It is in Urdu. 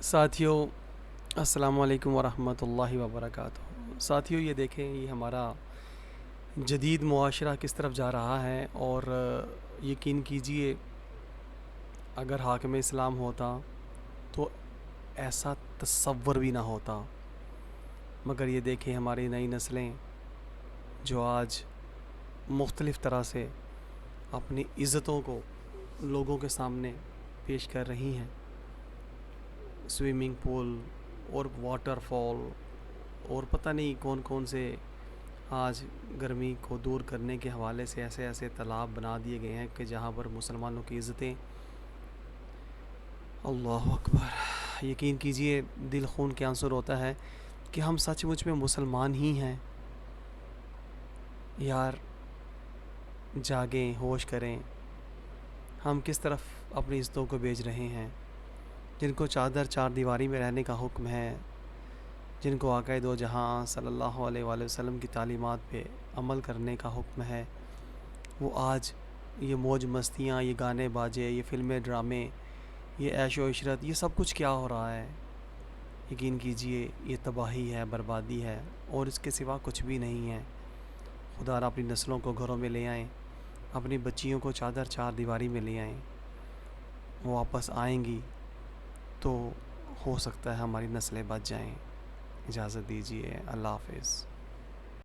ساتھیوں، السلام علیکم ورحمۃ اللہ وبرکاتہ۔ ساتھیوں، یہ دیکھیں، یہ ہمارا جدید معاشرہ کس طرف جا رہا ہے، اور یقین کیجئے اگر حاکم اسلام ہوتا تو ایسا تصور بھی نہ ہوتا۔ مگر یہ دیکھیں ہماری نئی نسلیں جو آج مختلف طرح سے اپنی عزتوں کو لوگوں کے سامنے پیش کر رہی ہیں۔ سوئمنگ پول اور واٹر فال اور پتہ نہیں کون کون سے آج گرمی کو دور کرنے کے حوالے سے ایسے ایسے تالاب بنا دیے گئے ہیں کہ جہاں پر مسلمانوں کی عزتیں، اللہ اکبر، یقین کیجئے دل خون کے آنسر ہوتا ہے کہ ہم سچ مچ میں مسلمان ہی ہیں یار۔ جاگیں، ہوش کریں، ہم کس طرف اپنی عزتوں کو بیچ رہے ہیں۔ جن کو چار دیواری میں رہنے کا حکم ہے، جن کو آقا دو جہاں صلی اللہ علیہ وآلہ وسلم کی تعلیمات پہ عمل کرنے کا حکم ہے، وہ آج یہ موج مستیاں، یہ گانے باجے، یہ فلمیں، ڈرامے، یہ عیش و عشرت، یہ سب کچھ کیا ہو رہا ہے؟ یقین کیجئے یہ تباہی ہے، بربادی ہے، اور اس کے سوا کچھ بھی نہیں ہے۔ خدا را اپنی نسلوں کو گھروں میں لے آئیں، اپنی بچیوں کو چار دیواری میں لے آئیں۔ وہ واپس آئیں گی تو ہو سکتا ہے ہماری نسلیں بچ جائیں۔ اجازت دیجیے، اللہ حافظ۔